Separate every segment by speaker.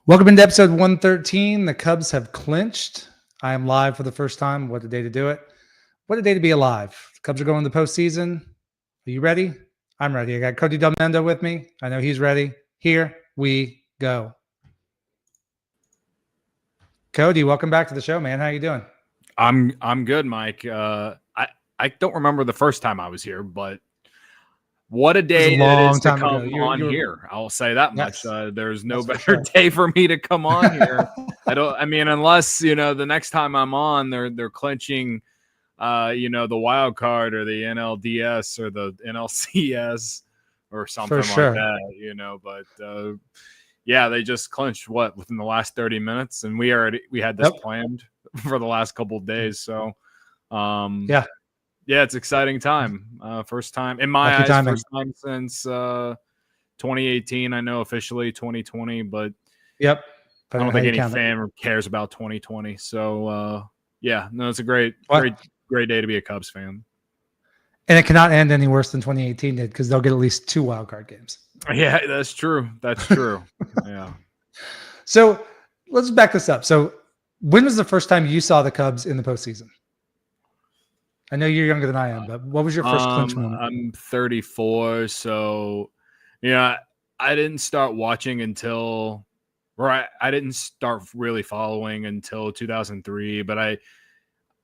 Speaker 1: Welcome into episode 113. The Cubs have clinched. I am live for the first time. What a day to do it. What a day to be alive. The Cubs are going to the postseason. Are you ready? I'm ready. I got Cody Delmendo with me. I know he's ready. Here we go. Cody, welcome back to the show, man. How you doing?
Speaker 2: I'm good, Mike. I don't remember the first time I was here, but what a day it is to come on here. I'll say that much. There's no better day for me to come on here. Unless, the next time I'm on, they're clinching, the wild card or the NLDS or the NLCS or something like that, but yeah, they just clinched within the last 30 minutes. And we had this planned for the last couple of days. So, yeah, it's exciting time. First time in my eyes, first time since 2018. I know officially 2020, but I don't think any fan cares about 2020. So it's a great day to be a Cubs fan.
Speaker 1: And it cannot end any worse than 2018 did because they'll get at least 2 wild card games.
Speaker 2: Yeah, that's true. That's true. Yeah.
Speaker 1: So let's back this up. So when was the first time you saw the Cubs in the postseason? I know you're younger than I am, but what was your first clinch moment?
Speaker 2: I'm 34, so I didn't start watching until, I didn't start really following until 2003, but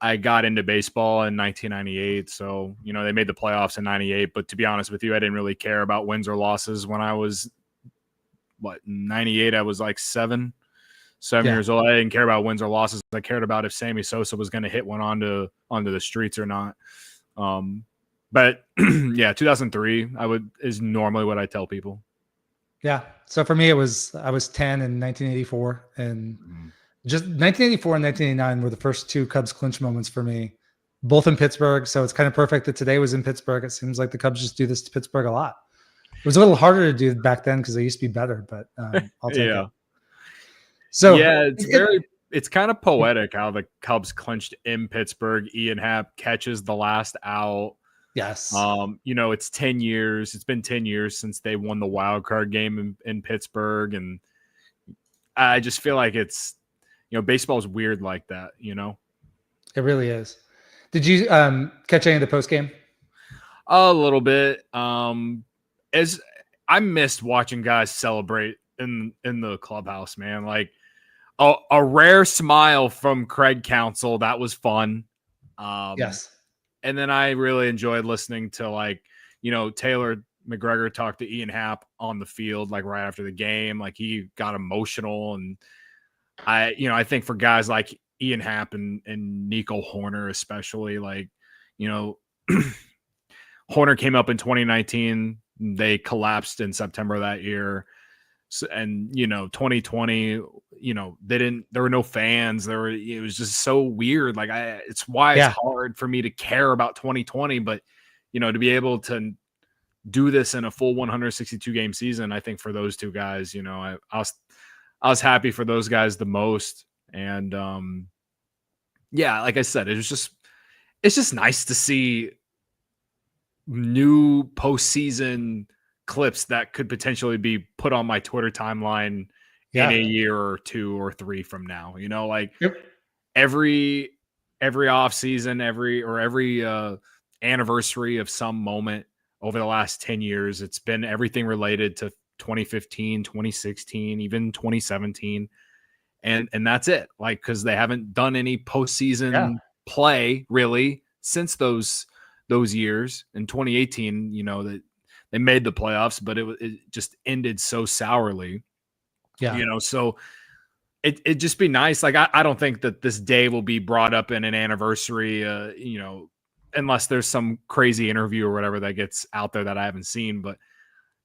Speaker 2: I got into baseball in 1998, so they made the playoffs in 98. But to be honest with you, I didn't really care about wins or losses when I was 98. I was like 7 years old. I didn't care about wins or losses. I cared about if Sammy Sosa was going to hit one onto the streets or not. But 2003 is normally what I tell people.
Speaker 1: Yeah. So for me, I was 10 in 1984, and just 1984 and 1989 were the first 2 Cubs clinch moments for me, both in Pittsburgh. So it's kind of perfect that today was in Pittsburgh. It seems like the Cubs just do this to Pittsburgh a lot. It was a little harder to do back then because they used to be better, but I'll take it.
Speaker 2: So it's kind of poetic how the Cubs clinched in Pittsburgh. Ian Happ catches the last out.
Speaker 1: Yes.
Speaker 2: It's 10 years. It's been 10 years since they won the wild card game in Pittsburgh. And I just feel like it's, baseball is weird like that,
Speaker 1: It really is. Did you catch any of the post game?
Speaker 2: A little bit. As I missed watching guys celebrate in the clubhouse, man. Like a rare smile from Craig Counsell. That was fun.
Speaker 1: Yes.
Speaker 2: And then I really enjoyed listening to Taylor McGregor talk to Ian Happ on the field, right after the game. Like he got emotional. And I think for guys like Ian Happ and Nico Horner, especially, Horner came up in 2019. They collapsed in September of that year. So, and 2020, there were no fans. It was just so weird. It's why it's hard for me to care about 2020, but to be able to do this in a full 162 game season, I think for those 2 guys, I was happy for those guys the most. And like I said, it's just nice to see new postseason clips that could potentially be put on my Twitter timeline in a year or 2 or 3 from now. Every off season, every anniversary of some moment over the last 10 years, it's been everything related to 2015, 2016, even 2017. And that's it. Cause they haven't done any postseason play really since those years. In 2018, that they made the playoffs, but it just ended so sourly. So it'd just be nice. I don't think that this day will be brought up in an anniversary, unless there's some crazy interview or whatever that gets out there that I haven't seen. But,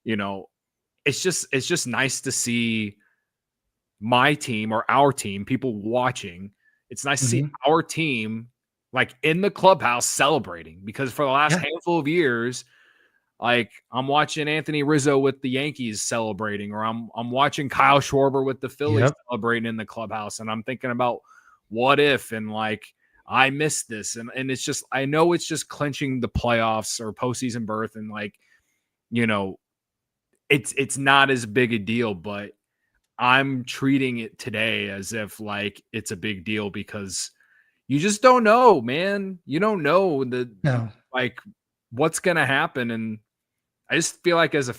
Speaker 2: it's just nice to see my team or our team, people watching. It's nice to see our team in the clubhouse celebrating, because for the last handful of years, I'm watching Anthony Rizzo with the Yankees celebrating, or I'm watching Kyle Schwarber with the Phillies celebrating in the clubhouse. And I'm thinking about what if, and I missed this. And it's just, I know it's just clinching the playoffs or postseason berth. And it's not as big a deal, but I'm treating it today as if like it's a big deal because you just don't know, man. You don't know
Speaker 1: No.
Speaker 2: like what's gonna happen, and I just feel like as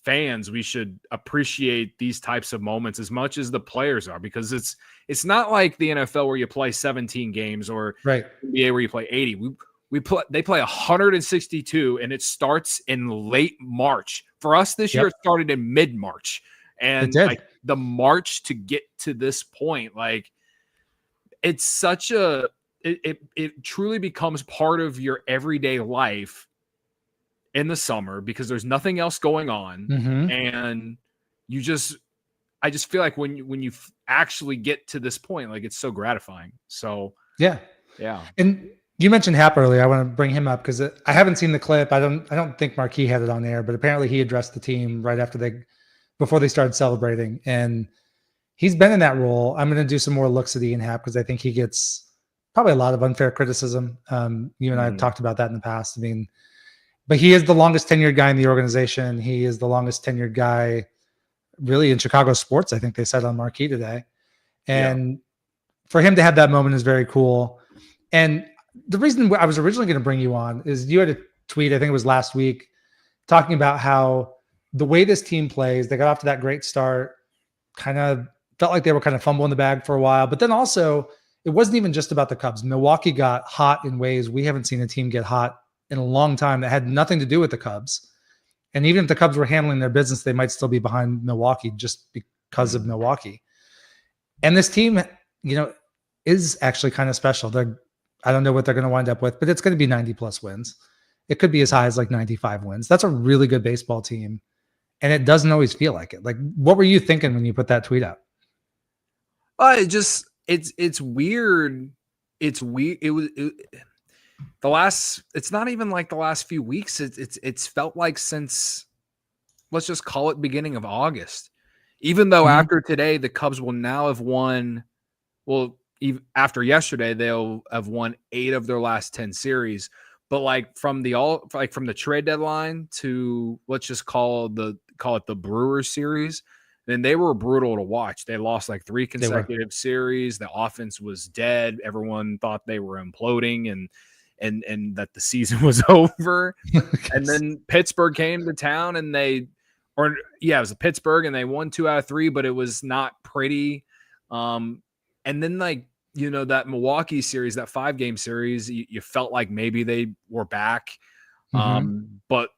Speaker 2: fans, we should appreciate these types of moments as much as the players are, because it's not like the NFL where you play 17 games or
Speaker 1: Right.
Speaker 2: NBA where you play 80. They play 162, and it starts in late March. For us this year, it started in mid-March.
Speaker 1: It
Speaker 2: And
Speaker 1: did.
Speaker 2: like the march to get to this point, like it's such a it truly becomes part of your everyday life in the summer because there's nothing else going on.
Speaker 1: Mm-hmm.
Speaker 2: And I just feel like when you actually get to this point, like it's so gratifying. So
Speaker 1: Yeah.
Speaker 2: yeah.
Speaker 1: And you mentioned Hap earlier. I want to bring him up because I haven't seen the clip. I don't think Marquis had it on air, but apparently he addressed the team right before they started celebrating. And he's been in that role. I'm going to do some more looks at Ian Happ because I think he gets probably a lot of unfair criticism. You and I have talked about that in the past. I mean, but he is the longest tenured guy in the organization. He is the longest tenured guy really in Chicago sports. I think they said on Marquee today. And for him to have that moment is very cool. And the reason I was originally going to bring you on is you had a tweet, I think it was last week, talking about how the way this team plays, they got off to that great start, kind of felt like they were kind of fumbling the bag for a while. But then also, it wasn't even just about the Cubs. Milwaukee got hot in ways we haven't seen a team get hot in a long time that had nothing to do with the Cubs. And even if the Cubs were handling their business, they might still be behind Milwaukee just because of Milwaukee. And this team, is actually kind of special. I don't know what they're going to wind up with, but it's going to be 90 plus wins. It could be as high as like 95 wins. That's a really good baseball team. And it doesn't always feel like it. Like, what were you thinking when you put that tweet out?
Speaker 2: It's weird. It's weird. It's not even like the last few weeks. It's felt like since, let's just call it beginning of August. Even though after today, the Cubs will now have won, even after yesterday, they'll have won 8 of their last 10 series. But like from the trade deadline to, let's just call it the Brewers series, then they were brutal to watch. They lost like 3 consecutive series. The offense was dead. Everyone thought they were imploding and that the season was over. And then Pittsburgh came to town and it was Pittsburgh and they won 2 out of 3, but it was not pretty. And then that Milwaukee series, that 5-game series, you felt like maybe they were back. But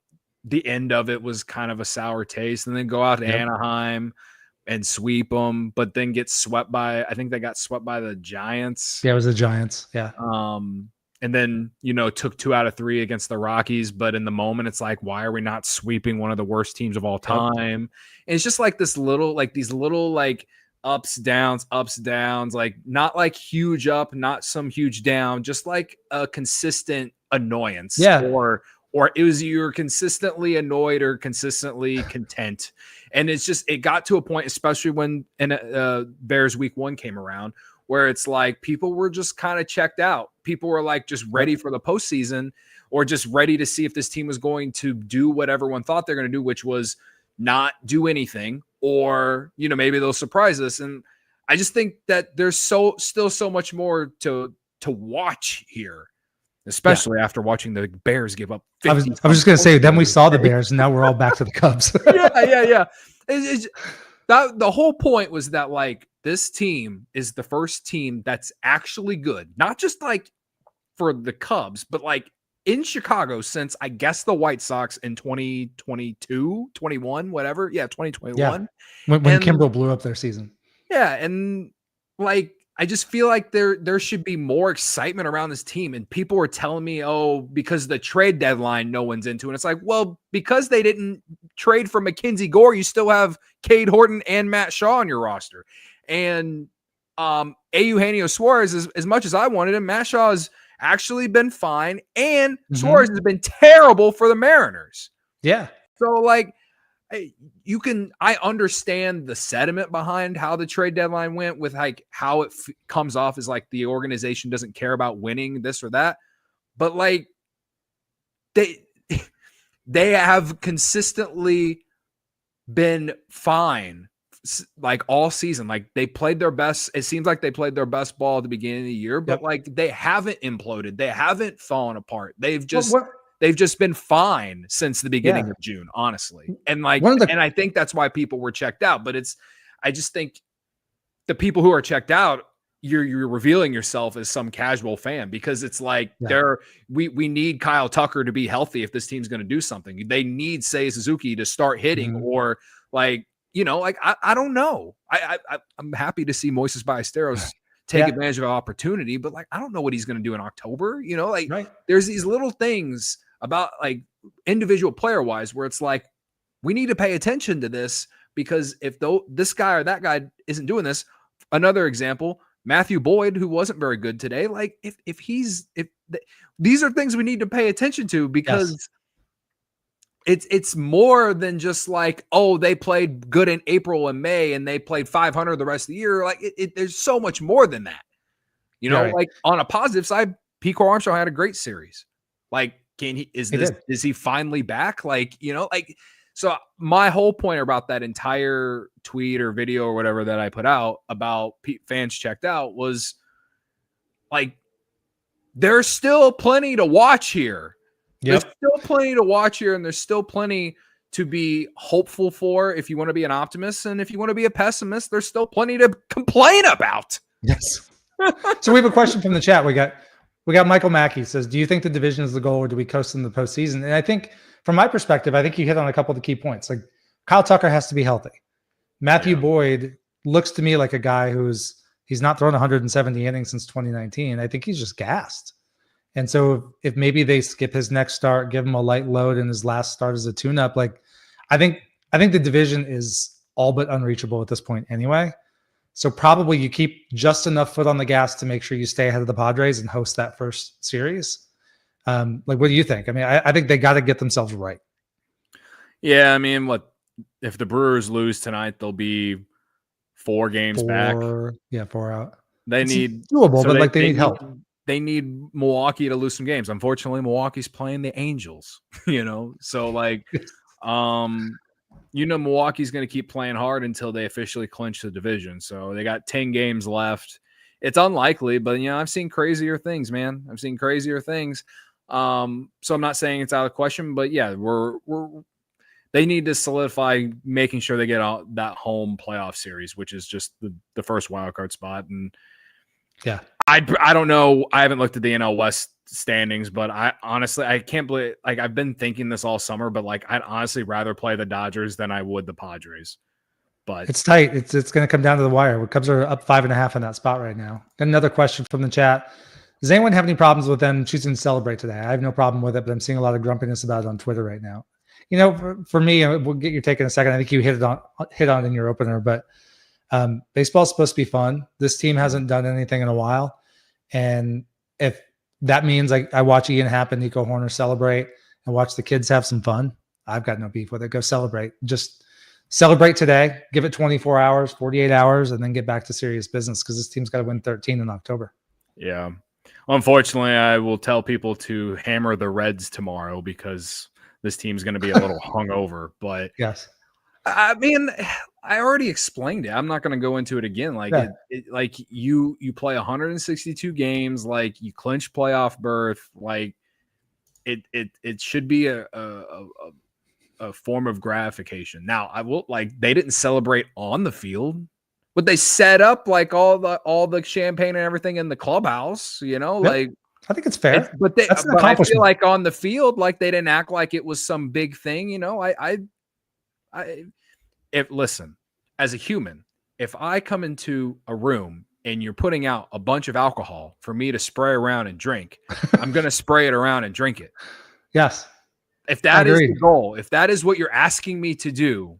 Speaker 2: the end of it was kind of a sour taste, and then go out to Anaheim and sweep them, but then get swept I think they got swept by the Giants.
Speaker 1: Yeah, it was the Giants. Yeah.
Speaker 2: And then, took 2 out of 3 against the Rockies. But in the moment, it's like, why are we not sweeping one of the worst teams of all time? And it's just like these little ups, downs, like not like huge up, not some huge down, just like a consistent annoyance.
Speaker 1: Yeah.
Speaker 2: Or it was you're consistently annoyed or consistently content. And it got to a point, especially when Bears week 1 came around, where it's like people were just kind of checked out. People were like just ready for the postseason, or just ready to see if this team was going to do what everyone thought they're going to do, which was not do anything, or, maybe they'll surprise us. And I just think that there's still so much more to watch here, especially after watching the Bears give up 50.
Speaker 1: I was just going to say, then we saw the Bears and now we're all back to the Cubs.
Speaker 2: Yeah. The whole point was that like this team is the first team that's actually good, not just like for the Cubs, but like in Chicago since I guess the White Sox in 2022, 21, whatever. Yeah, 2021.
Speaker 1: Yeah. When Kimbrel blew up their season.
Speaker 2: Yeah, and like I just feel like there should be more excitement around this team. And people were telling me, because the trade deadline, no one's into it. And it's like, well, because they didn't trade for Mackenzie Gore, you still have Cade Horton and Matt Shaw on your roster. And Eugenio Suarez, as much as I wanted him, Matt Shaw has actually been fine. And Suarez has been terrible for the Mariners.
Speaker 1: Yeah.
Speaker 2: So like, I understand the sentiment behind how the trade deadline went, with like how it comes off as like the organization doesn't care about winning this or that, but like they have consistently been fine like all season. Like they played their best. It seems like they played their best ball at the beginning of the year, but like they haven't imploded. They haven't fallen apart. They've just been fine since the beginning of June, honestly. And like, and I think that's why people were checked out. But I just think the people who are checked out, you're revealing yourself as some casual fan, because it's like we need Kyle Tucker to be healthy if this team's going to do something. They need Seiya Suzuki to start hitting, or like, like I don't know. I'm happy to see Moises Ballesteros take advantage of an opportunity, but like I don't know what he's going to do in October. There's these little things about like individual player wise where it's like we need to pay attention to this, because if this guy or that guy isn't doing this, another example, Matthew Boyd, who wasn't very good today, like if these are things we need to pay attention to, because it's more than just like, oh, they played good in April and May and they played 500 the rest of the year. Like there's so much more than that, like on a positive side, Pico Armstrong had a great series. Like, is he finally back? Like, so my whole point about that entire tweet or video or whatever that I put out about fans checked out was like, there's still plenty to watch here. There's still plenty to watch here, and there's still plenty to be hopeful for if you want to be an optimist. And if you want to be a pessimist, there's still plenty to complain about.
Speaker 1: Yes. So we have a question from the chat. We got Michael Mackey says, do you think the division is the goal, or do we coast in the postseason? And I think from my perspective, I think you hit on a couple of the key points. Like Kyle Tucker has to be healthy. Matthew Boyd looks to me like a guy he's not thrown 170 innings since 2019. I think he's just gassed. And so if maybe they skip his next start, give him a light load in his last start as a tune-up, like I think the division is all but unreachable at this point anyway. So probably you keep just enough foot on the gas to make sure you stay ahead of the Padres and host that first series. Like, what do you think? I mean, I think they got to get themselves right.
Speaker 2: Yeah, I mean, if the Brewers lose tonight, they'll be 4 games back.
Speaker 1: Yeah, 4 out.
Speaker 2: They need
Speaker 1: doable, but like they need help.
Speaker 2: They need Milwaukee to lose some games. Unfortunately, Milwaukee's playing the Angels. So like, Milwaukee's going to keep playing hard until they officially clinch the division. So they got 10 games left. It's unlikely, but I've seen crazier things, man. I've seen crazier things. So I'm not saying it's out of the question, but yeah, they need to solidify making sure they get out that home playoff series, which is just the first wild card spot. And I don't know. I haven't looked at the NL West standings, but I can't believe, like, I've been thinking this all summer, but like, I'd honestly rather play the Dodgers than I would the Padres. But
Speaker 1: it's tight. It's going to come down to the wire. The Cubs are up 5.5 in that spot right now. Got another question from the chat. Does anyone have any problems with them choosing to celebrate today? I have no problem with it, but I'm seeing a lot of grumpiness about it on Twitter right now. For me, we'll get your take in a second. I think you hit on in your opener, but baseball is supposed to be fun. This team hasn't done anything in a while. And if that means I watch Ian Happ and Nico Horner celebrate and watch the kids have some fun, I've got no beef with it. Go celebrate. Just celebrate today. Give it 24 hours, 48 hours, and then get back to serious business, because this team's got to win 13 in October.
Speaker 2: Yeah. Unfortunately, I will tell people to hammer the Reds tomorrow, because this team's going to be a little hungover. But
Speaker 1: yes,
Speaker 2: I mean, I already explained it. I'm not going to go into it again. Like, like you play 162 games, like you clinch playoff berth. Like it should be a form of gratification. Now, I will, like, they didn't celebrate on the field, but they set up like all the champagne and everything in the clubhouse. Like, I
Speaker 1: think it's fair.
Speaker 2: But I feel like on the field, like, they didn't act like it was some big thing. Listen, as a human, if I come into a room and you're putting out a bunch of alcohol for me to spray around and drink, I'm going to spray it around and drink it.
Speaker 1: Yes.
Speaker 2: If that is the goal, if that is what you're asking me to do,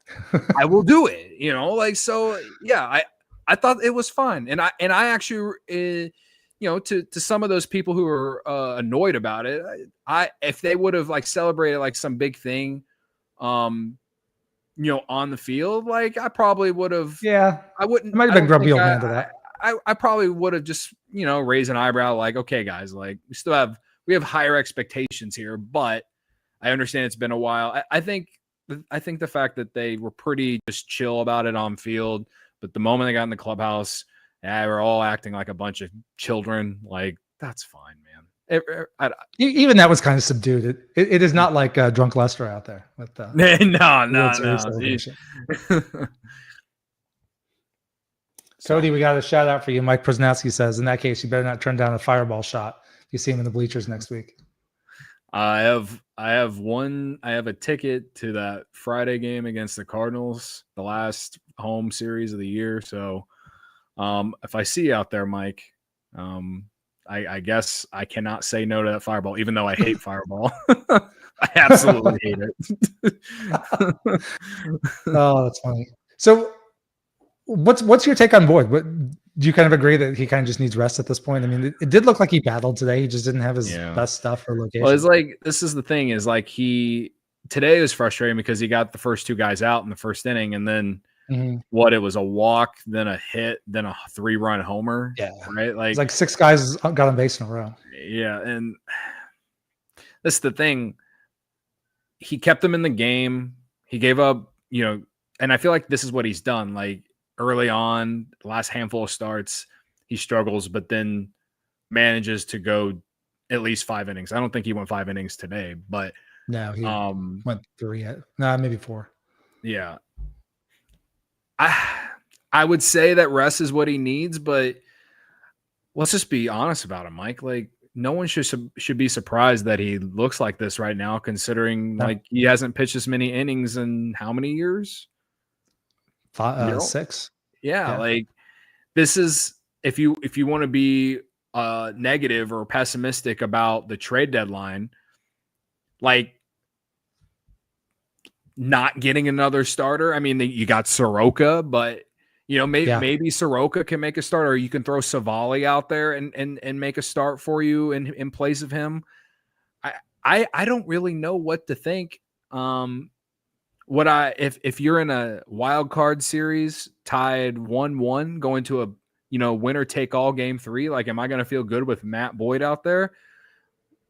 Speaker 2: I will do it. So yeah, I thought it was fun. And I actually, to some of those people who are annoyed about it, if they would have like celebrated like some big thing, on the field, like, I probably would have. Yeah, I wouldn't.
Speaker 1: It might have been grumpy old man to that.
Speaker 2: I probably would have just raised an eyebrow, like, okay, guys, like, we have higher expectations here, but I understand it's been a while. I think I think the fact that they were pretty just chill about it on field, but the moment they got in the clubhouse, yeah, we're all acting like a bunch of children. Like, that's fine, man.
Speaker 1: Even that was kind of subdued. It is not like drunk Lester out there with the World Series celebration. Cody, we got a shout out for you. Mike Prosnowski says, in that case, you better not turn down a fireball shot if you see him in the bleachers next week.
Speaker 2: I have a ticket to that Friday game against the Cardinals, the last home series of the year. So if I see you out there, Mike, I guess I cannot say no to that fireball, even though I hate fireball. I absolutely hate it.
Speaker 1: Oh, that's funny. So what's your take on Boyd? What do you kind of agree that he kind of just needs rest at this point? I mean, it did look like he battled today. He just didn't have his best stuff or location.
Speaker 2: Well, it's like, this is the thing, is like today was frustrating because he got the first two guys out in the first inning, and then it was a walk, then a hit, then a 3-run homer.
Speaker 1: Yeah.
Speaker 2: Right. Like,
Speaker 1: it's like 6 guys got on base in a row.
Speaker 2: Yeah. And that's the thing. He kept them in the game. He gave up, and I feel like this is what he's done. Like, early on, the last handful of starts, he struggles, but then manages to go at least 5 innings. I don't think he went 5 innings today, but
Speaker 1: no, he went 3. Maybe 4.
Speaker 2: Yeah. I would say that rest is what he needs, but let's just be honest about him, Mike. Like, no one should be surprised that he looks like this right now, considering like he hasn't pitched as many innings in how many years?
Speaker 1: 6.
Speaker 2: Yeah, like, this is, if you want to be negative or pessimistic about the trade deadline, like, not getting another starter. I mean, you got Soroka, but maybe Soroka can make a start, or you can throw Savali out there and make a start for you in place of him. I don't really know what to think. If you're in a wild card series tied 1-1 going to a winner take all game 3, like, am I going to feel good with Matt Boyd out there?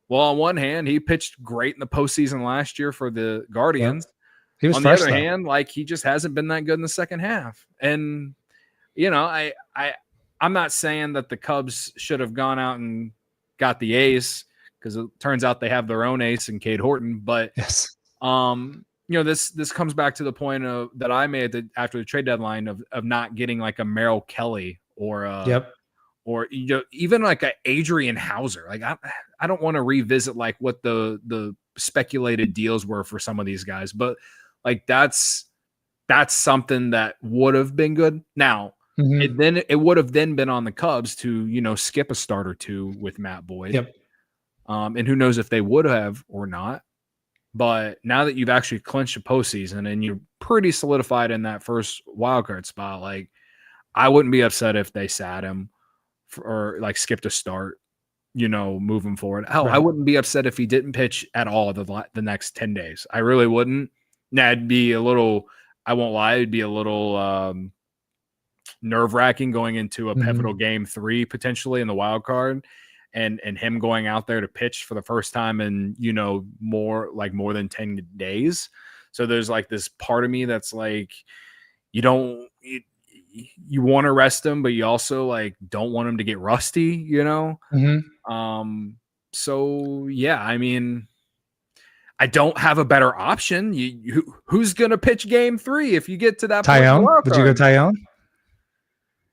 Speaker 2: Well, on one hand, he pitched great in the postseason last year for the Guardians.
Speaker 1: Yeah. He was
Speaker 2: on
Speaker 1: fresh,
Speaker 2: the other
Speaker 1: though.
Speaker 2: hand, like, he just hasn't been that good in the second half. And I'm not saying that the Cubs should have gone out and got the ace, because it turns out they have their own ace in Cade Horton. But
Speaker 1: yes,
Speaker 2: this comes back to the point that I made after the trade deadline of not getting like a Merrill Kelly or or even like a Adrian Hauser. Like, I don't want to revisit like what the speculated deals were for some of these guys, but like, that's something that would have been good. Now, it would have then been on the Cubs to skip a start or two with Matt Boyd.
Speaker 1: Yep.
Speaker 2: And who knows if they would have or not. But now that you've actually clinched a postseason and you're pretty solidified in that first wildcard spot, like, I wouldn't be upset if they sat him or like skipped a start, moving forward. Hell, right. I wouldn't be upset if he didn't pitch at all the next 10 days. I really wouldn't. Now, it'd be a little, I won't lie, it'd be a little nerve-wracking going into a pivotal game 3 potentially in the wild card, and him going out there to pitch for the first time in more than 10 days. So there's like this part of me that's like, you want to rest him, but you also like don't want him to get rusty, So yeah, I mean, I don't have a better option. Who's going to pitch game 3 if you get to that point?
Speaker 1: Tyone? Would you go Tyone?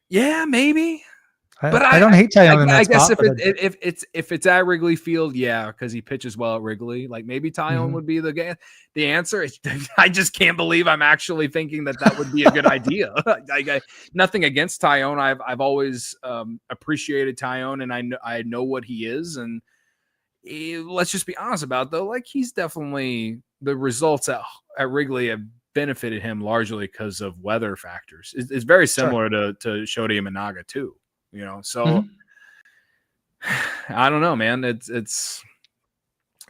Speaker 2: Yeah, maybe.
Speaker 1: But I don't hate Tyone.
Speaker 2: I guess if it's at Wrigley Field, yeah, because he pitches well at Wrigley. Like, maybe Tyone would be the answer. I just can't believe I'm actually thinking that would be a good idea. Nothing against Tyone. I've always appreciated Tyone, and I know what he is. And let's just be honest about it, though. Like, he's definitely, the results at Wrigley have benefited him largely because of weather factors. It's very similar to Shota Imanaga too. So I don't know, man. It's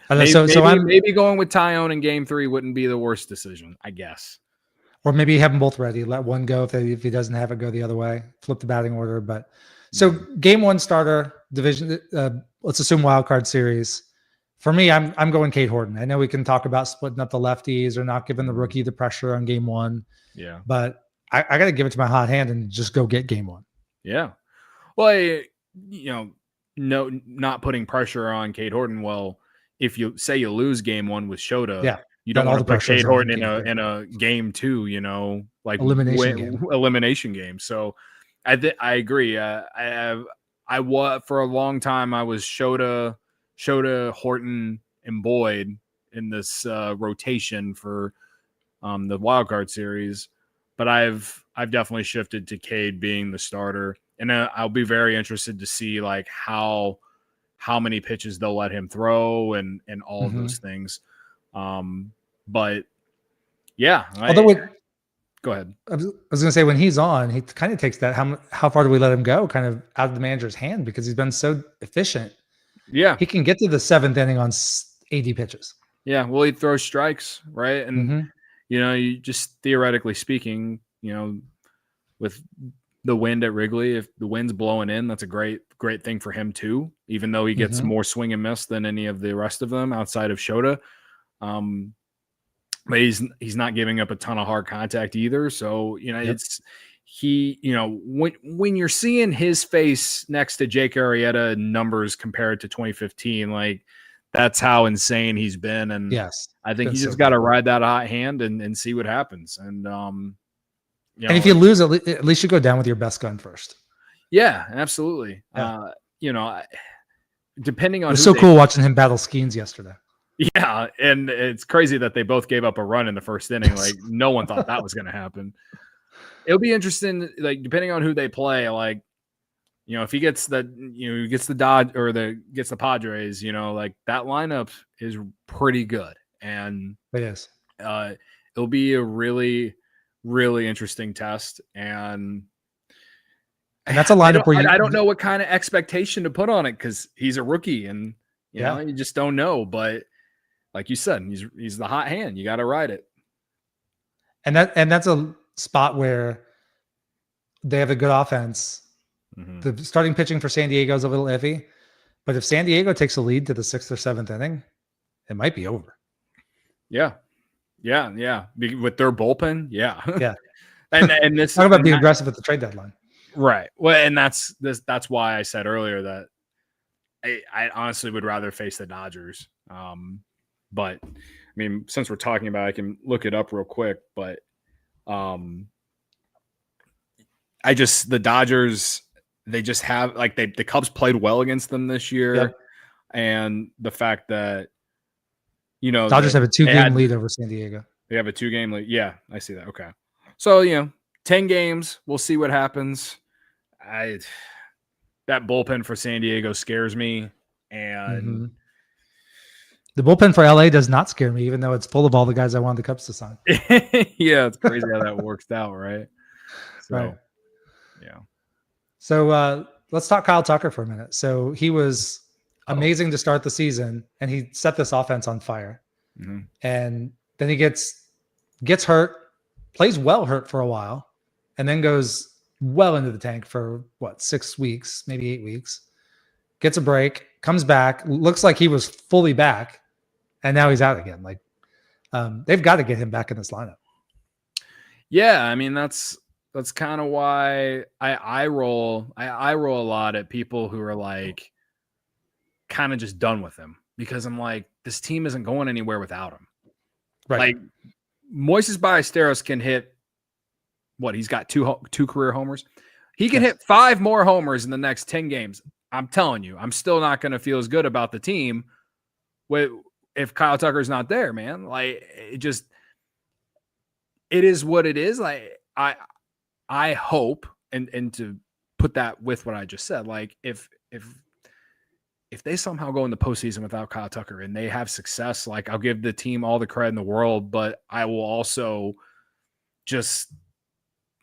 Speaker 2: maybe going with Tyone in game 3 wouldn't be the worst decision, I guess.
Speaker 1: Or maybe have them both ready. Let one go if he doesn't have it, go the other way. Flip the batting order. But so game 1 starter division. Let's assume wild card series. For me, I'm going Cade Horton. I know we can talk about splitting up the lefties or not giving the rookie the pressure on game one.
Speaker 2: Yeah.
Speaker 1: But I got to give it to my hot hand and just go get game one.
Speaker 2: Yeah. Well, no, not putting pressure on Cade Horton. Well, if you say you lose game one with Shota,
Speaker 1: Yeah.
Speaker 2: you don't
Speaker 1: all
Speaker 2: want
Speaker 1: the
Speaker 2: to put
Speaker 1: pressure is
Speaker 2: Cade
Speaker 1: on
Speaker 2: Horton
Speaker 1: Cade Horton.
Speaker 2: in a game two, like
Speaker 1: Elimination
Speaker 2: game. So I agree. I was for a long time. I was Shota, Horton, and Boyd in this rotation for the wild card series, but I've definitely shifted to Cade being the starter, and I'll be very interested to see like how many pitches they'll let him throw and all of those things. But yeah, go ahead.
Speaker 1: I was going to say, when he's on, he kind of takes that how far do we let him go kind of out of the manager's hand, because he's been so efficient.
Speaker 2: Yeah,
Speaker 1: he can get to the seventh inning on 80 pitches.
Speaker 2: Yeah, well, he throws strikes, right? And you just theoretically speaking, with the wind at Wrigley, if the wind's blowing in, that's a great thing for him too, even though he gets more swing and miss than any of the rest of them outside of Shota. But he's not giving up a ton of hard contact either. So, it's when you're seeing his face next to Jake Arrieta numbers compared to 2015, like that's how insane he's been. And
Speaker 1: yes,
Speaker 2: I think you just got to ride that hot hand and see what happens. And,
Speaker 1: and if you lose, at least you go down with your best gun first.
Speaker 2: Yeah, absolutely. Yeah. Depending on,
Speaker 1: it was so cool watching him battle Skeens yesterday.
Speaker 2: Yeah, and it's crazy that they both gave up a run in the first inning. Like no one thought that was going to happen. It'll be interesting, like depending on who they play. Like, if he gets the Dodge or gets the Padres, like that lineup is pretty good, and
Speaker 1: it is.
Speaker 2: It'll be a really, really interesting test, and
Speaker 1: that's a lineup where
Speaker 2: I don't know what kind of expectation to put on it because he's a rookie, and you just don't know, but. Like you said, he's the hot hand. You got to ride it.
Speaker 1: And that's a spot where they have a good offense. The starting pitching for San Diego is a little iffy, but if San Diego takes a lead to the 6th or 7th inning, it might be over.
Speaker 2: Yeah. With their bullpen, yeah.
Speaker 1: And this talk about being aggressive at the trade deadline,
Speaker 2: right? Well, and that's why I said earlier that I honestly would rather face the Dodgers. But I mean, since we're talking about it, I can look it up real quick, but the Dodgers, they just have like the Cubs played well against them this year. And the fact that,
Speaker 1: Dodgers have a 2-game lead over San Diego.
Speaker 2: They have a 2-game lead. Yeah, I see that. Okay. So, 10 games, we'll see what happens. That bullpen for San Diego scares me. And
Speaker 1: the bullpen for LA does not scare me, even though it's full of all the guys I wanted the Cubs to sign.
Speaker 2: Yeah, it's crazy how that works out, right? So,
Speaker 1: right.
Speaker 2: Yeah.
Speaker 1: So let's talk Kyle Tucker for a minute. So he was amazing to start the season, and he set this offense on fire. And then he gets hurt, plays well hurt for a while, and then goes well into the tank for 6 weeks, maybe 8 weeks. Gets a break, comes back, looks like he was fully back. And now he's out again. Like they've got to get him back in this lineup.
Speaker 2: Yeah, I mean that's kind of why I roll a lot at people who are like kind of just done with him, because I'm like, this team isn't going anywhere without him.
Speaker 1: Right.
Speaker 2: Like Moises Ballesteros can hit he's got two career homers. He can hit 5 more homers in the next 10 games. I'm telling you, I'm still not going to feel as good about the team if Kyle Tucker's not there, man. Like it is what it is. Like I hope, and to put that with what I just said, like if they somehow go in the postseason without Kyle Tucker and they have success, like I'll give the team all the credit in the world, but I will also just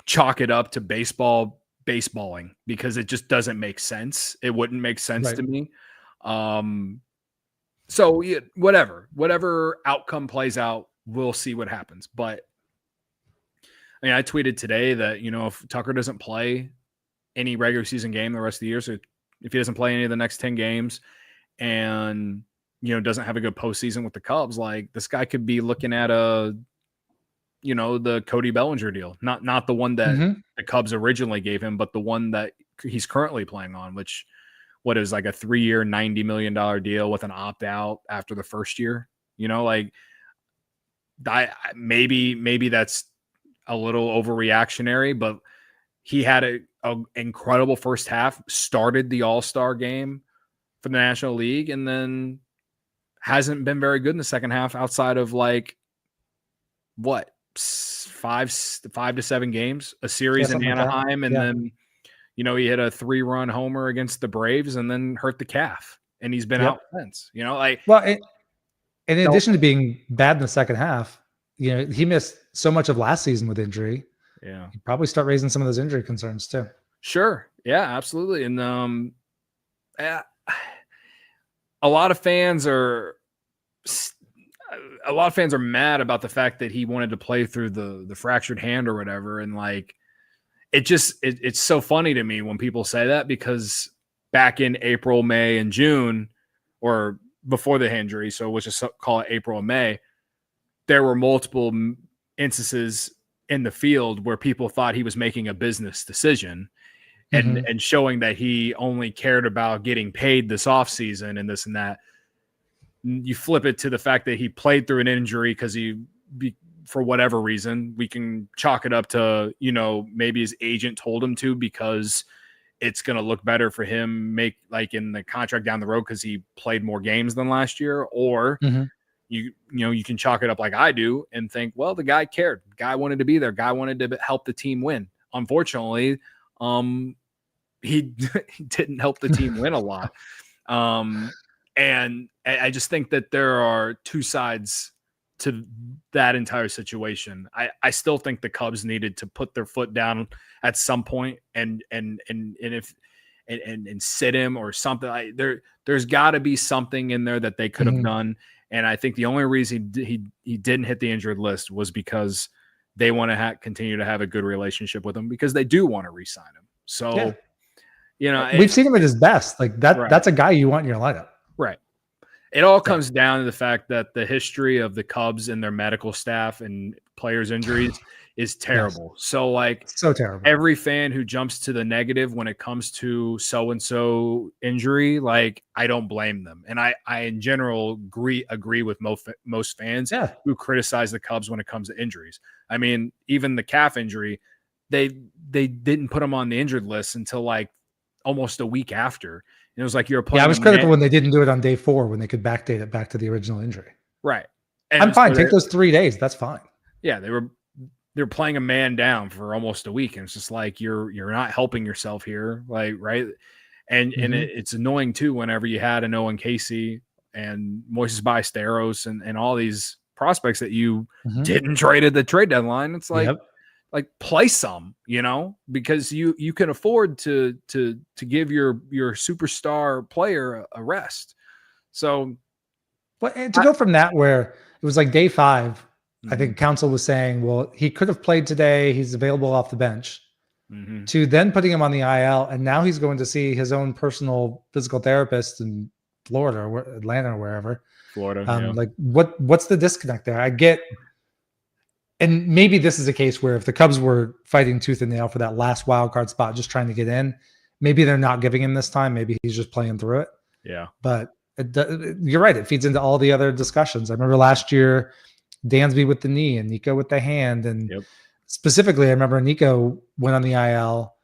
Speaker 2: chalk it up to baseballing, because it just doesn't make sense. It wouldn't make sense to me. So yeah, whatever outcome plays out, we'll see what happens. But I mean, I tweeted today that, if Tucker doesn't play any regular season game the rest of the year, so if he doesn't play any of the next 10 games and doesn't have a good postseason with the Cubs, like this guy could be looking at the Cody Bellinger deal, not the one that the Cubs originally gave him, but the one that he's currently playing on, which what is like a 3-year, $90 million deal with an opt out after the first year. Like maybe that's a little overreactionary, but he had a incredible first half, started the All-Star game for the National League, and then hasn't been very good in the second half outside of like what, 5 to 7 games, a series in Anaheim, and then he hit a 3-run homer against the Braves and then hurt the calf, and he's been out since.
Speaker 1: Well, in addition to being bad in the second half, he missed so much of last season with injury.
Speaker 2: Yeah,
Speaker 1: he'd probably start raising some of those injury concerns too.
Speaker 2: Sure, yeah, absolutely, and a lot of fans are mad about the fact that he wanted to play through the fractured hand or whatever. And like, it's so funny to me when people say that, because back in April, May, and June, or before the injury, so let's just call it April and May, there were multiple instances in the field where people thought he was making a business decision and showing that he only cared about getting paid this offseason and this and that. You flip it to the fact that he played through an injury because for whatever reason, we can chalk it up to, maybe his agent told him to, because it's going to look better for him like in the contract down the road because he played more games than last year. Or you can chalk it up like I do and think, well, the guy cared. Guy wanted to be there. Guy wanted to help the team win. Unfortunately, he didn't help the team win a lot. And I just think that there are two sides to that entire situation. I still think the Cubs needed to put their foot down at some point and sit him or something. There's got to be something in there that they could have done. And I think the only reason he didn't hit the injured list was because they want to continue to have a good relationship with him, because they do want to re-sign him. So,
Speaker 1: we've seen him at his best. Like that. Right. That's a guy you want in your lineup.
Speaker 2: Right. It all comes down to the fact that the history of the Cubs and their medical staff and players' injuries is terrible. Yes. So like, so terrible. Every fan who jumps to the negative when it comes to so-and-so injury, like, I don't blame them. And I in general agree with most fans who criticize the Cubs when it comes to injuries. I mean, even the calf injury, they didn't put him on the injured list until like almost a week after. And it was like, you're playing.
Speaker 1: Yeah, I was critical when they didn't do it on day 4, when they could backdate it back to the original injury.
Speaker 2: Right.
Speaker 1: And I'm fine. Take those 3 days. That's fine.
Speaker 2: Yeah, they're playing a man down for almost a week, and it's just like you're not helping yourself here, like, right? And it's annoying too whenever you had an Owen Casey and Moises Ballesteros and all these prospects that you didn't trade at the trade deadline. It's like. Like, play some, because you can afford to give your superstar player a rest. So,
Speaker 1: and to go from that, where it was like day 5, I think Council was saying, well, he could have played today. He's available off the bench. To then putting him on the IL, and now he's going to see his own personal physical therapist in Florida or Atlanta or wherever.
Speaker 2: Florida.
Speaker 1: Like, what's the disconnect there? I get. And maybe this is a case where if the Cubs were fighting tooth and nail for that last wild card spot, just trying to get in, maybe they're not giving him this time. Maybe he's just playing through it.
Speaker 2: Yeah.
Speaker 1: But you're right. It feeds into all the other discussions. I remember last year, Dansby with the knee and Nico with the hand. And specifically, I remember Nico went on the IL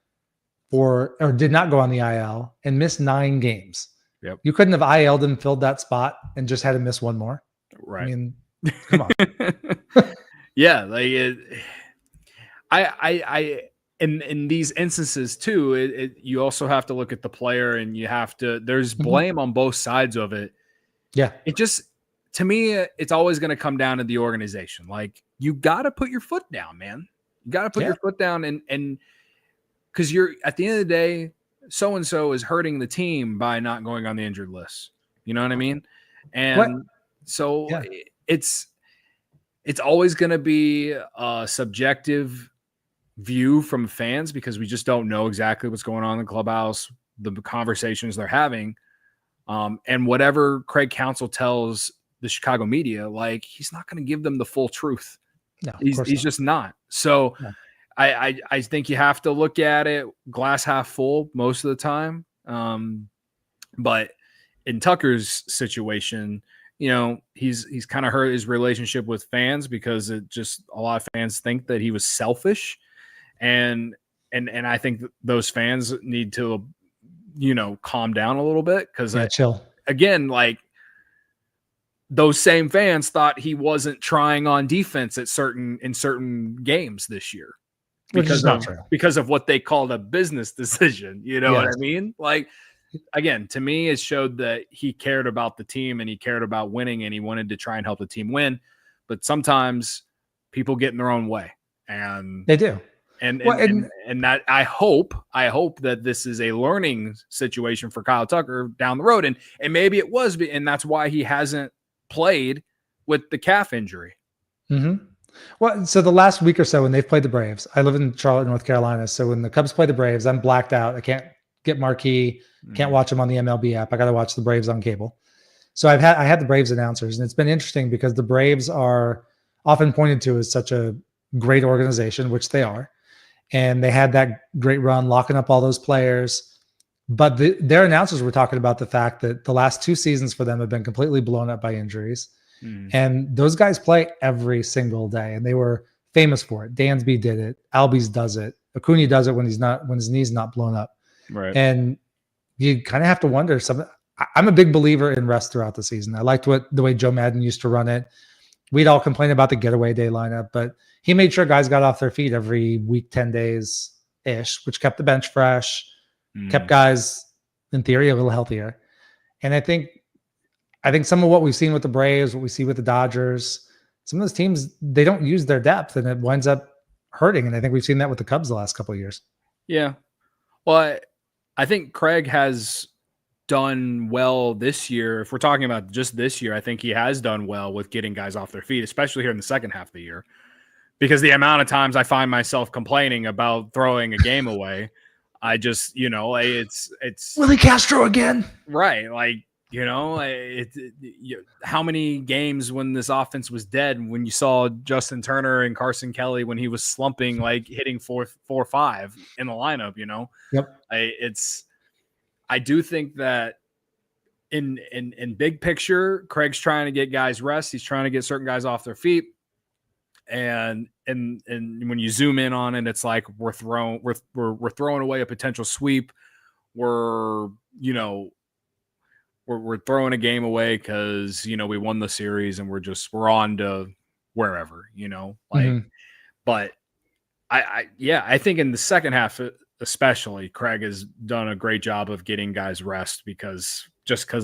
Speaker 1: or did not go on the IL and missed 9 games.
Speaker 2: Yep.
Speaker 1: You couldn't have IL'd him, filled that spot, and just had him miss 1 more.
Speaker 2: Right.
Speaker 1: I mean, come on.
Speaker 2: Yeah, like I in these instances too, you also have to look at the player, and you have to. There's blame on both sides of it.
Speaker 1: Yeah,
Speaker 2: it just, to me, it's always going to come down to the organization. Like, you got to put your foot down, man. You got to put your foot down, and because you're at the end of the day, so and so is hurting the team by not going on the injured list. You know what I mean? And so it's always going to be a subjective view from fans, because we just don't know exactly what's going on in the clubhouse, the conversations they're having. And whatever Craig Counsell tells the Chicago media, like, he's not going to give them the full truth.
Speaker 1: No, of
Speaker 2: He's
Speaker 1: course not.
Speaker 2: just not. So
Speaker 1: No.
Speaker 2: I think you have to look at it glass half full most of the time. But in Tucker's situation, he's kind of hurt his relationship with fans because it just a lot of fans think that he was selfish, and I think those fans need to calm down a little bit because
Speaker 1: chill.
Speaker 2: Again, like, those same fans thought he wasn't trying on defense in certain games this year because of what they called a business decision. You know what I mean? Like, again, to me, it showed that he cared about the team and he cared about winning and he wanted to try and help the team win. But sometimes people get in their own way, and
Speaker 1: they do.
Speaker 2: And that I hope that this is a learning situation for Kyle Tucker down the road. And maybe it was, and that's why he hasn't played with the calf injury.
Speaker 1: Mm-hmm. Well, so the last week or so when they've played the Braves, I live in Charlotte, North Carolina. So when the Cubs play the Braves, I'm blacked out. I can't get marquee, can't watch them on the MLB app. I got to watch the Braves on cable. So I had the Braves announcers, and it's been interesting because the Braves are often pointed to as such a great organization, which they are. And they had that great run locking up all those players. But their announcers were talking about the fact that the last 2 seasons for them have been completely blown up by injuries. And those guys play every single day, and they were famous for it. Dansby did it. Albies does it. Acuna does it when his knee's not blown up.
Speaker 2: Right.
Speaker 1: And you kind of have to wonder something. I'm a big believer in rest throughout the season. I liked the way Joe Madden used to run it. We'd all complain about the getaway day lineup, but he made sure guys got off their feet every week, 10 days ish, which kept the bench fresh, kept guys in theory a little healthier. And I think some of what we've seen with the Braves, what we see with the Dodgers, some of those teams, they don't use their depth and it winds up hurting. And I think we've seen that with the Cubs the last couple of years.
Speaker 2: Yeah. Well, I think Craig has done well this year. If we're talking about just this year, I think he has done well with getting guys off their feet, especially here in the second half of the year, because the amount of times I find myself complaining about throwing a game away, I just, it's
Speaker 1: Willie Castro again.
Speaker 2: Right. Like, how many games when this offense was dead, when you saw Justin Turner and Carson Kelly, when he was slumping, like hitting 4-5 in the lineup,
Speaker 1: Yep.
Speaker 2: I do think that in big picture, Craig's trying to get guys rest. He's trying to get certain guys off their feet. And when you zoom in on it, it's like we're throwing away a potential sweep. We're throwing a game away because we won the series and we're on to wherever, But I think in the second half especially, Craig has done a great job of getting guys rest, because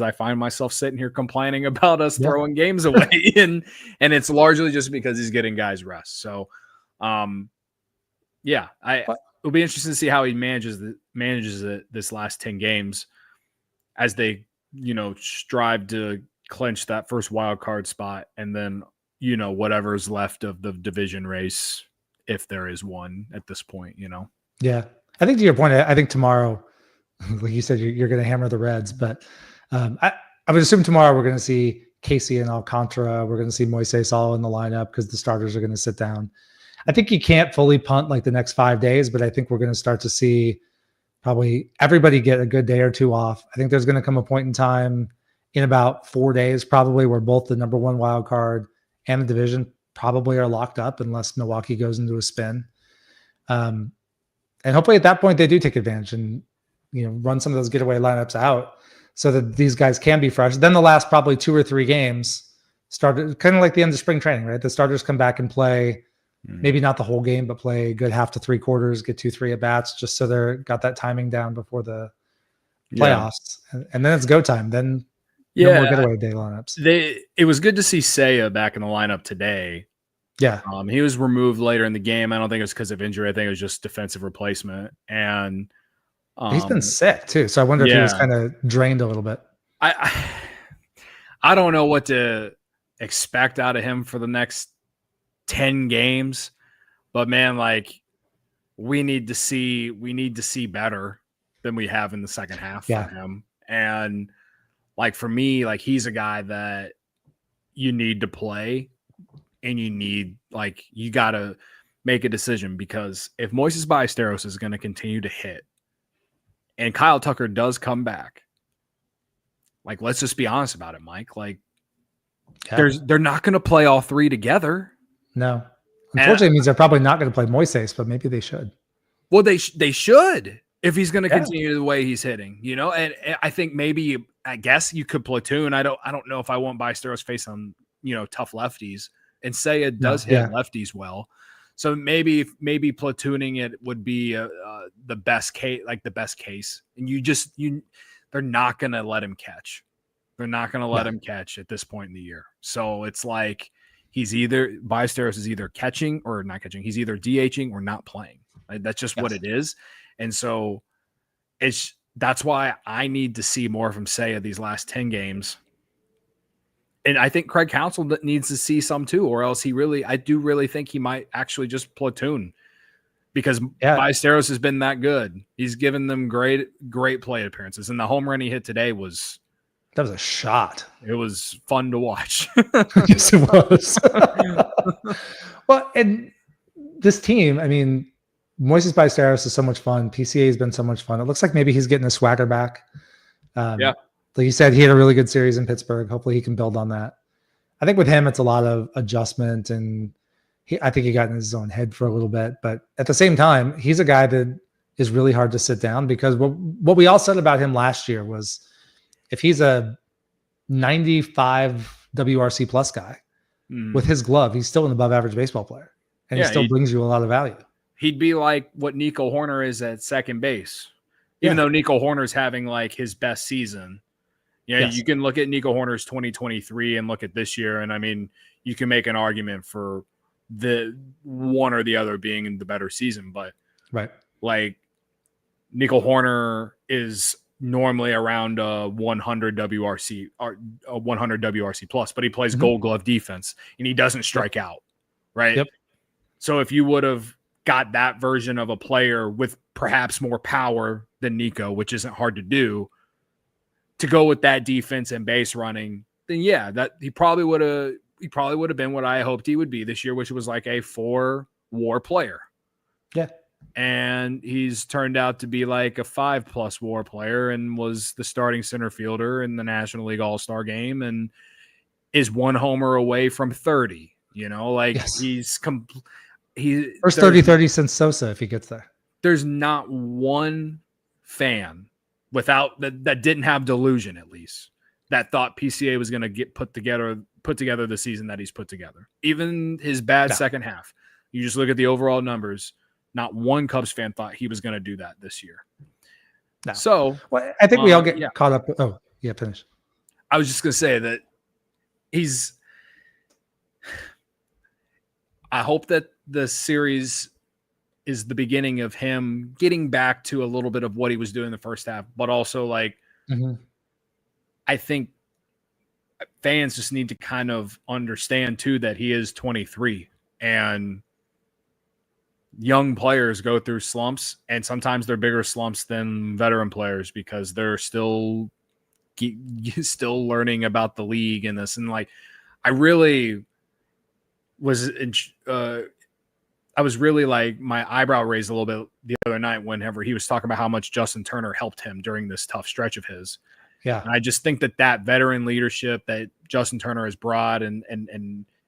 Speaker 2: I find myself sitting here complaining about us throwing games away and it's largely just because he's getting guys rest. So it'll be interesting to see how he manages it this last 10 games as they strive to clinch that first wild card spot, and then whatever's left of the division race, if there is one at this point.
Speaker 1: Yeah, I think to your point, I think tomorrow, like you said, you're going to hammer the Reds, but I would assume tomorrow we're going to see Casey and Alcantara. We're going to see Moises all in the lineup because the starters are going to sit down. I think you can't fully punt like the next 5 days, but I think we're going to start to see probably everybody get a good day or two off. I think there's going to come a point in time in about 4 days, probably, where both the number one wild card and the division probably are locked up unless Milwaukee goes into a spin. And hopefully at that point they do take advantage and run some of those getaway lineups out so that these guys can be fresh. Then the last probably 2 or 3 games started kind of like the end of spring training, right? The starters come back and play. Maybe not the whole game, but play a good half to 3/4, get 2-3 at bats, just so they're got that timing down before the playoffs. And then it's go time. Then no more getaway day lineups.
Speaker 2: It was good to see Seiya back in the lineup today.
Speaker 1: Yeah.
Speaker 2: He was removed later in the game. I don't think it was because of injury. I think it was just defensive replacement. And
Speaker 1: he's been sick too. So I wonder if he was kind of drained a little bit.
Speaker 2: I don't know what to expect out of him for the next 10 games, but man, like we need to see better than we have in the second half for him. And Like for me, like he's a guy that you need to play, and you got to make a decision, because if Moises Ballesteros is going to continue to hit and Kyle Tucker does come back, like, let's just be honest about it, Mike. Like, they're not going to play all three together.
Speaker 1: No. Unfortunately, it means they're probably not going to play Moises, but maybe they should.
Speaker 2: Well, they should, if he's going to continue the way he's hitting, and I think maybe, I guess you could platoon. I don't know if I want Ballesteros face on, tough lefties, and Seiya does hit lefties well. So maybe platooning it would be the best case. And they're not going to let him catch. They're not going to let him catch at this point in the year. So it's like Ballesteros is either catching or not catching. He's either DHing or not playing. Like, that's just what it is. And so that's why I need to see more from Seiya these last 10 games. And I think Craig Counsell needs to see some too, or else I do really think he might actually just platoon, because Ballesteros has been that good. He's given them great plate appearances. And the home run he hit today was
Speaker 1: a shot.
Speaker 2: It was fun to watch.
Speaker 1: Yes, it was. Well, and this team, I mean, Moises Ballesteros is so much fun. PCA has been so much fun. It looks like maybe he's getting his swagger back. Like you said, he had a really good series in Pittsburgh. Hopefully he can build on that. I think with him, it's a lot of adjustment, and I think he got in his own head for a little bit. But at the same time, he's a guy that is really hard to sit down, because what we all said about him last year was, if he's a 95 WRC plus guy with his glove, he's still an above average baseball player, and he still brings you a lot of value.
Speaker 2: He'd be like what Nico Horner is at second base, even though Nico Horner's having like his best season. You can look at Nico Horner's 2023 and look at this year, and I mean, you can make an argument for the one or the other being in the better season, but like Nico Horner is normally around a 100 WRC or a 100 WRC plus, but he plays Gold Glove defense and he doesn't strike out, right? So if you would have got that version of a player with perhaps more power than Nico, which isn't hard to do, to go with that defense and base running, then that he probably would have been what I hoped he would be this year, which was like a 4 WAR player. And he's turned out to be like a 5+ WAR player, and was the starting center fielder in the National League All-Star game, and is 1 homer away from 30. He's
Speaker 1: first 30 since Sosa, if he gets there.
Speaker 2: There's not one fan without that didn't have delusion, at least, that thought PCA was going to get put together the season that he's put together. Even his bad second half, you just look at the overall numbers. Not one Cubs fan thought he was going to do that this year.
Speaker 1: No.
Speaker 2: So
Speaker 1: I think we all get caught up. Oh, yeah, finish.
Speaker 2: I was just going to say that I hope that the series is the beginning of him getting back to a little bit of what he was doing in the first half, but also I think fans just need to kind of understand too that he is 23, and young players go through slumps, and sometimes they're bigger slumps than veteran players, because they're still learning about the league and this. And like, I really was I was really like, my eyebrow raised a little bit the other night whenever he was talking about how much Justin Turner helped him during this tough stretch of his. And I just think that veteran leadership that Justin Turner has brought, and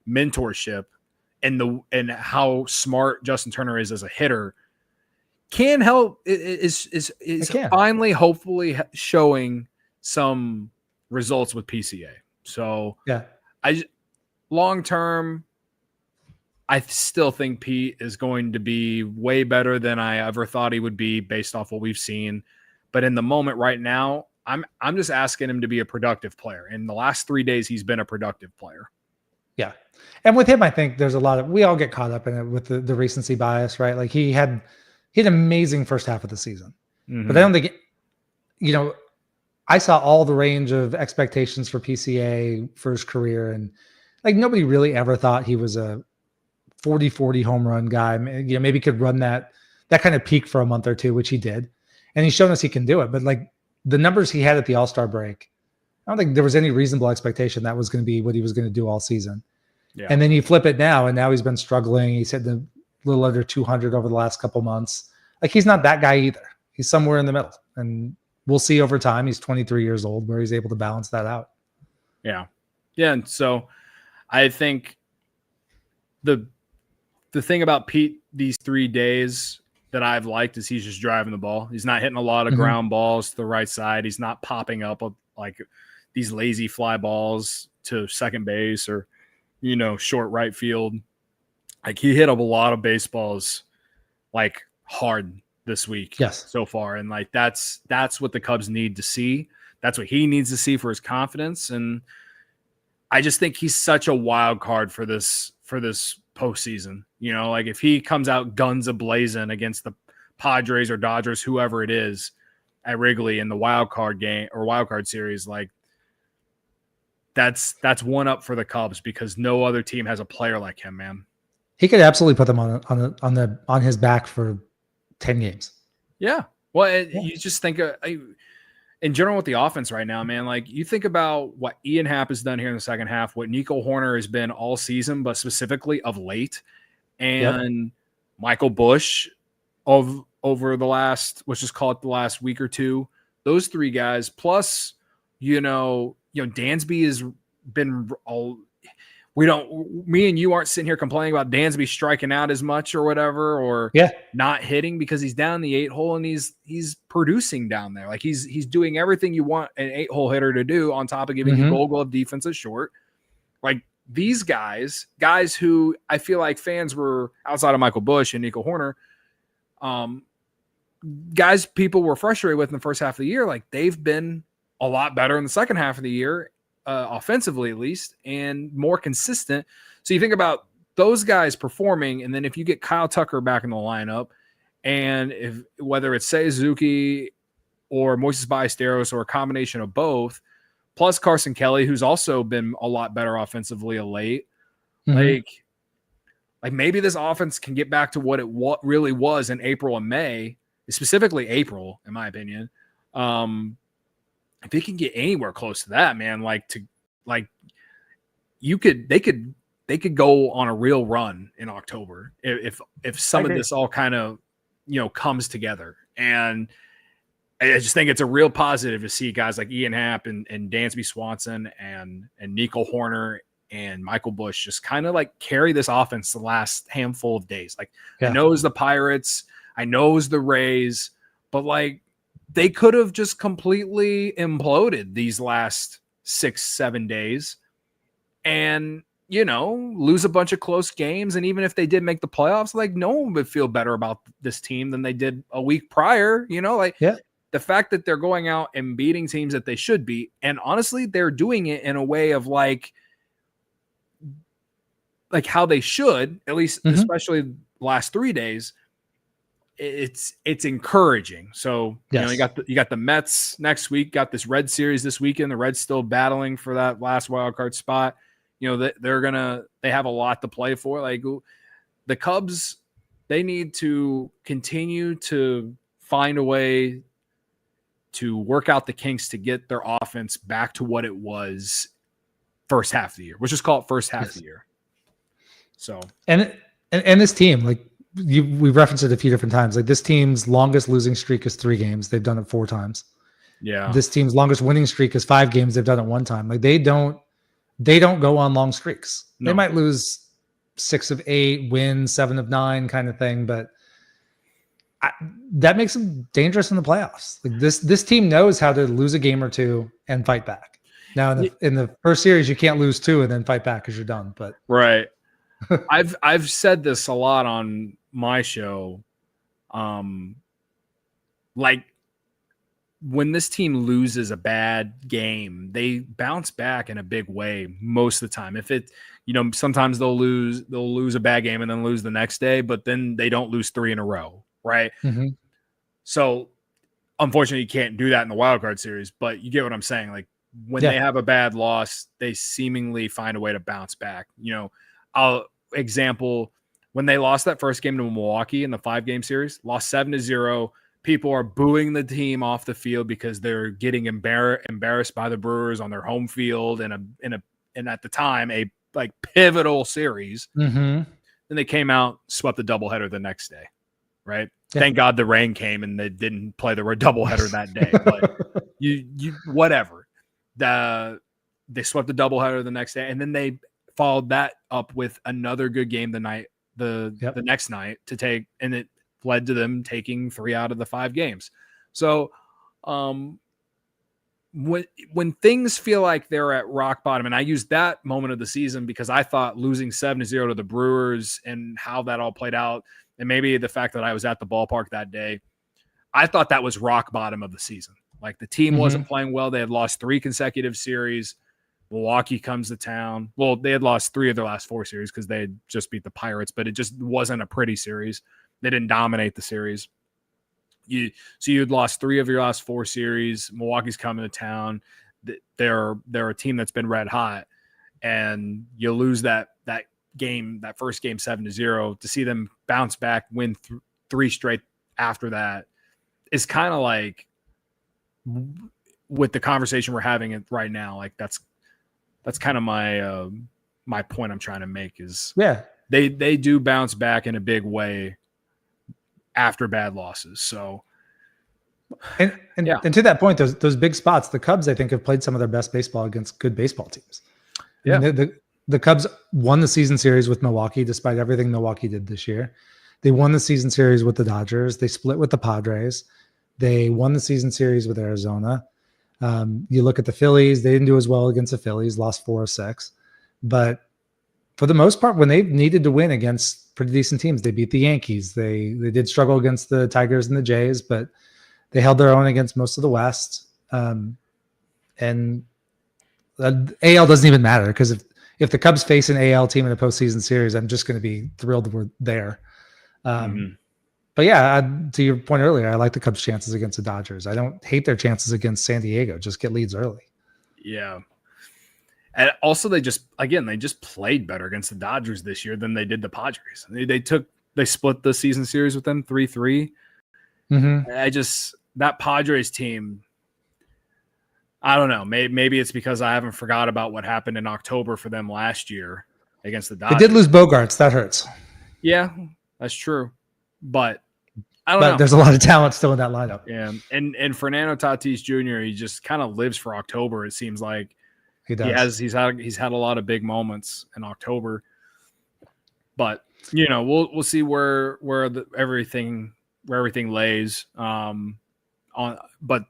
Speaker 2: mentorship, and how smart Justin Turner is as a hitter, can help. Is finally, hopefully, showing some results with PCA. So long term, I still think Pete is going to be way better than I ever thought he would be, based off what we've seen. But in the moment right now, I'm just asking him to be a productive player. In the last 3 days, he's been a productive player.
Speaker 1: Yeah. And with him, I think there's a lot of, we all get caught up in it with the recency bias, right? Like he had an amazing first half of the season, but I don't think, I saw all the range of expectations for PCA for his career. And like, nobody really ever thought he was a 40-40 home run guy. Maybe could run that kind of peak for a month or two, which he did. And he's shown us he can do it. But like the numbers he had at the All-Star break, I don't think there was any reasonable expectation that was going to be what he was going to do all season.
Speaker 2: Yeah.
Speaker 1: And then you flip it now, and now he's been struggling. He's hit a little under 200 over the last couple months. Like, he's not that guy either. He's somewhere in the middle, and we'll see over time. He's 23 years old, where he's able to balance that out.
Speaker 2: Yeah. Yeah. And so I think the thing about Pete these 3 days that I've liked is he's just driving the ball. He's not hitting a lot of ground balls to the right side. He's not popping up like these lazy fly balls to second base or, short right field. Like, he hit a lot of baseballs like hard this week.
Speaker 1: Yes.
Speaker 2: So far. And like, that's what the Cubs need to see. That's what he needs to see for his confidence. And I just think he's such a wild card for this postseason. Like, if he comes out guns a-blazing against the Padres or Dodgers, whoever it is, at Wrigley in the wild card game or wild card series, like, that's one up for the Cubs because no other team has a player like him, man.
Speaker 1: He could absolutely put them on his back for 10 games.
Speaker 2: Yeah. Well, you just think in general with the offense right now, man, like, you think about what Ian Happ has done here in the second half, what Nico Horner has been all season, but specifically of late, and Michael Busch over the last, let's just call it the last week or two, those three guys, plus, Dansby has been me and you aren't sitting here complaining about Dansby striking out as much or whatever, or not hitting because he's down the 8-hole and he's producing down there. Like, he's doing everything you want an 8-hole hitter to do on top of giving you Gold Glove defense at short. Like, these guys who I feel like fans were outside of Michael Busch and Nico Horner, guys people were frustrated with in the first half of the year. Like, they've been a lot better in the second half of the year, offensively at least, and more consistent. So you think about those guys performing, and then if you get Kyle Tucker back in the lineup, and whether it's Seizuki or Moises Ballesteros or a combination of both, plus Carson Kelly, who's also been a lot better offensively of late, like maybe this offense can get back to what it really was in April and May, specifically April, in my opinion. If they can get anywhere close to that, man, they could go on a real run in October if some of this all kind of, comes together. And I just think it's a real positive to see guys like Ian Happ and Dansby Swanson and Nico Horner and Michael Busch just kind of like carry this offense the last handful of days. Like, I know it was the Pirates, I know it was the Rays, but like, they could have just completely imploded these last 6-7 days and, lose a bunch of close games. And even if they did make the playoffs, like, no one would feel better about this team than they did a week prior, the fact that they're going out and beating teams that they should beat. And honestly, they're doing it in a way of like how they should, at least, especially the last 3 days. It's encouraging. So, you got the Mets next week, got this Red series this weekend. The Reds still battling for that last wild card spot. They have a lot to play for. Like, the Cubs, they need to continue to find a way to work out the kinks to get their offense back to what it was first half of the year. We'll just call it first half of the year. So, and
Speaker 1: this team, like, we've referenced it a few different times. Like, this team's longest losing streak is 3 games. They've done it 4 times.
Speaker 2: Yeah.
Speaker 1: This team's longest winning streak is 5 games. They've done it 1 time. Like, they don't go on long streaks. No. They might lose 6 of 8, win 7 of 9 kind of thing, but that makes them dangerous in the playoffs. Like, this team knows how to lose a game or 2 and fight back. Now, in the first series, you can't lose 2 and then fight back because you're done. But
Speaker 2: right. I've said this a lot on my show. Like, when this team loses a bad game, they bounce back in a big way most of the time. If it, sometimes they'll lose a bad game and then lose the next day, but then they don't lose 3 in a row, right? So, unfortunately, you can't do that in the wild card series, but you get what I'm saying. Like, when they have a bad loss, they seemingly find a way to bounce back. Example, when they lost that first game to Milwaukee in the 5-game series, lost 7-0. people are booing the team off the field because they're getting embarrassed by the Brewers on their home field and at the time a like pivotal series.
Speaker 1: Mm-hmm.
Speaker 2: Then they came out, swept the doubleheader the next day, right?
Speaker 1: Yeah.
Speaker 2: Thank God the rain came and they didn't play the doubleheader that day. But you whatever. They swept the doubleheader the next day, and then they followed that up with another good game the next night to take, and it led to them taking 3 out of the 5 games. So when things feel like they're at rock bottom, and I used that moment of the season because I thought losing 7-0 to the Brewers and how that all played out, and maybe the fact that I was at the ballpark that day, I thought that was rock bottom of the season. Like the team wasn't playing well. They had lost 3 consecutive series. Milwaukee comes to town. Well, they had lost 3 of their last 4 series because they had just beat the Pirates, but it just wasn't a pretty series. They didn't dominate the series. So you had lost 3 of your last 4 series. Milwaukee's coming to town. They're a team that's been red hot, and you lose that first game 7-0. To see them bounce back, win 3 straight after that is kind of like with the conversation we're having right now. Like that's kind of my point I'm trying to make is they do bounce back in a big way after bad losses. So,
Speaker 1: and to that point, those big spots, the Cubs, I think, have played some of their best baseball against good baseball teams. I mean, the Cubs won the season series with Milwaukee, despite everything Milwaukee did this year. They won the season series with the Dodgers. They split with the Padres. They won the season series with Arizona. You look at the Phillies, they didn't do as well against the Phillies, lost 4 of 6. But for the most part, when they needed to win against pretty decent teams, they beat the Yankees. They did struggle against the Tigers and the Jays, but they held their own against most of the West. And the AL doesn't even matter because if the Cubs face an AL team in a postseason series, I'm just going to be thrilled we're there. But yeah, to your point earlier, I like the Cubs' chances against the Dodgers. I don't hate their chances against San Diego. Just get leads early.
Speaker 2: Yeah. And also they just played better against the Dodgers this year than they did the Padres. They split the season series with them 3-3. That Padres team, I don't know. Maybe it's because I haven't forgot about what happened in October for them last year against the Dodgers.
Speaker 1: They did lose Bogarts. That hurts.
Speaker 2: Yeah, that's true. But I don't know.
Speaker 1: There's a lot of talent still in that lineup.
Speaker 2: Yeah, and Fernando Tatis Jr., he just kind of lives for October. It seems like
Speaker 1: he does.
Speaker 2: He's had a lot of big moments in October. But we'll see where everything lays. But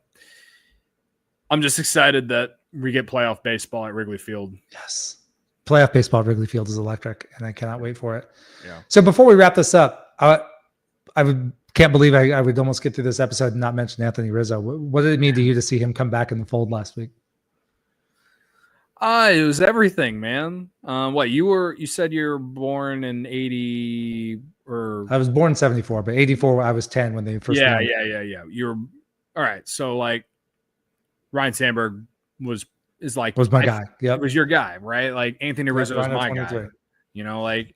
Speaker 2: I'm just excited that we get playoff baseball at Wrigley Field.
Speaker 1: Yes, playoff baseball at Wrigley Field is electric, and I cannot wait for it.
Speaker 2: Yeah.
Speaker 1: So before we wrap this up, can't believe I would almost get through this episode and not mention Anthony Rizzo. What did it mean to you to see him come back in the fold last week?
Speaker 2: It was everything, man. You said you were born in 80 or
Speaker 1: I was born in 74, but 84 I was 10 when they first
Speaker 2: Yeah. You're all right. So like Ryan Sandberg was my
Speaker 1: guy. Yep.
Speaker 2: It was your guy, right? Like Anthony Rizzo was my 23. Guy. Like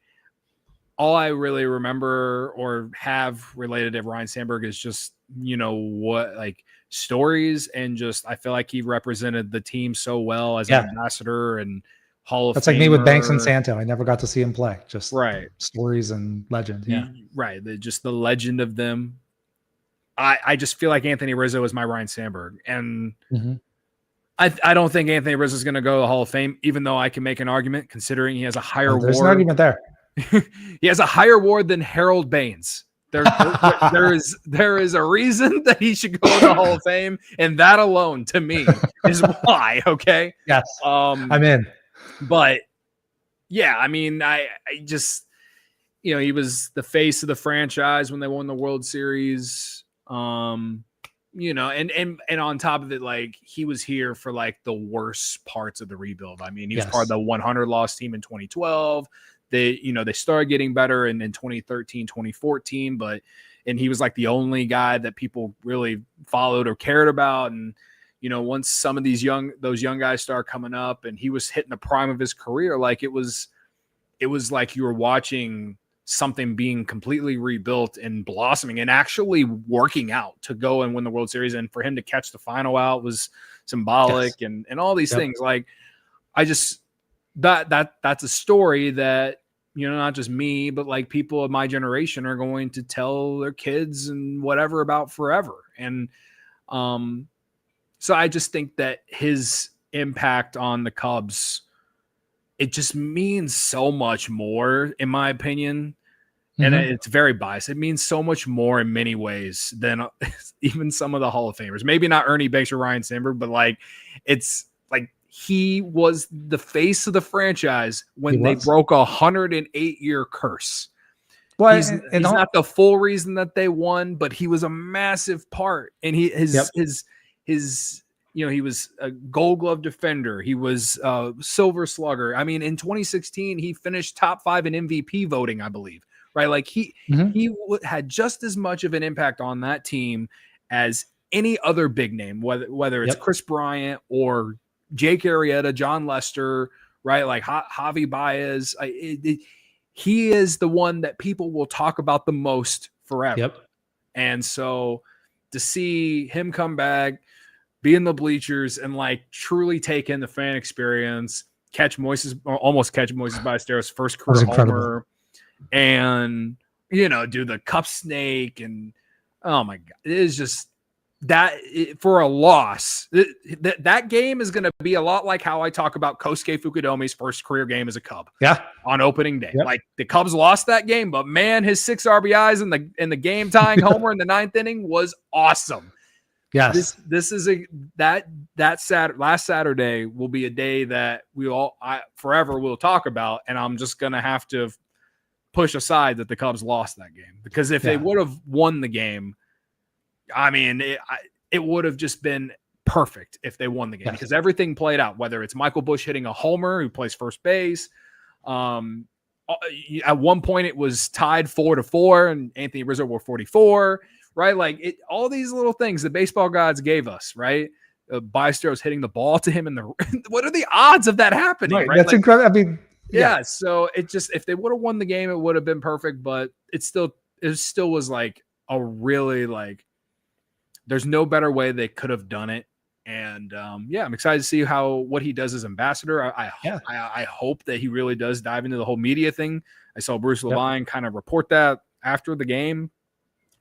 Speaker 2: all I really remember or have related to Ryan Sandberg is just, what like stories, and just I feel like he represented the team so well as an ambassador and Hall of Famer.
Speaker 1: That's like me with Banks and Santo. I never got to see him play. Just
Speaker 2: right.
Speaker 1: Stories and legend. Yeah.
Speaker 2: Right. Just the legend of them. I just feel like Anthony Rizzo is my Ryan Sandberg. And I don't think Anthony Rizzo is going to go to the Hall of Fame, even though I can make an argument considering he has a higher WAR.
Speaker 1: There's an argument there.
Speaker 2: He has a higher WAR than Harold Baines. There is a reason that he should go to the Hall of Fame, and that alone, to me, is why. Okay.
Speaker 1: Yes. I'm in.
Speaker 2: But yeah, I mean, I just, he was the face of the franchise when they won the World Series. And on top of it, like he was here for like the worst parts of the rebuild. I mean, he was part of the 100 loss team in 2012. They started getting better in 2013, 2014, and he was like the only guy that people really followed or cared about. And, once some of those young guys started coming up and he was hitting the prime of his career, like it was like you were watching something being completely rebuilt and blossoming and actually working out to go and win the World Series. And for him to catch the final out was symbolic, and all these things. Like, I just, that's a story that, you know, not just me, but like people of my generation are going to tell their kids and whatever about forever. And so I just think that his impact on the Cubs, it just means so much more, in my opinion. And it's very biased. It means so much more in many ways than even some of the Hall of Famers. Maybe not Ernie Banks or Ryan Sandberg, but like, it's like he was the face of the franchise when they broke a 108-year curse. Well, he's not the full reason that they won, but he was a massive part. And his you know, he was a Gold Glove defender. He was a Silver Slugger. I mean, in 2016, he finished top 5 in MVP voting, I believe. Right, like he had just as much of an impact on that team as any other big name, whether it's Chris Bryant or Jake Arrieta, John Lester, right? Like Javi Baez. He is the one that people will talk about the most forever. And so to see him come back, be in the bleachers, and like truly take in the fan experience, almost catch Moises Ballesteros' first career homer. And, you know, do the cup snake, and oh my God, it is just that for a loss. That game is going to be a lot like how I talk about Kosuke Fukudomi's first career game as a Cub. On opening day. Like, the Cubs lost that game, but man, his 6 RBIs in the game tying homer in the 9th inning was awesome. This is last Saturday will be a day that I forever will talk about, and I'm just going to have to push aside that the Cubs lost that game, because if they would have won the game, I mean, it would have just been perfect if they won the game, because everything played out, whether it's Michael Busch hitting a homer, who plays first base. At one point it was tied 4-4 and Anthony Rizzo wore 44, right? Like, all these little things the baseball gods gave us, right? Ballesteros hitting the ball to him in the, what are the odds of that happening? Right?
Speaker 1: That's incredible. I mean,
Speaker 2: so it just, if they would have won the game, it would have been perfect, but it still was like a really, like, there's no better way they could have done it. And I'm excited to see what he does as ambassador. I hope that he really does dive into the whole media thing. I saw Bruce Levine kind of report that after the game,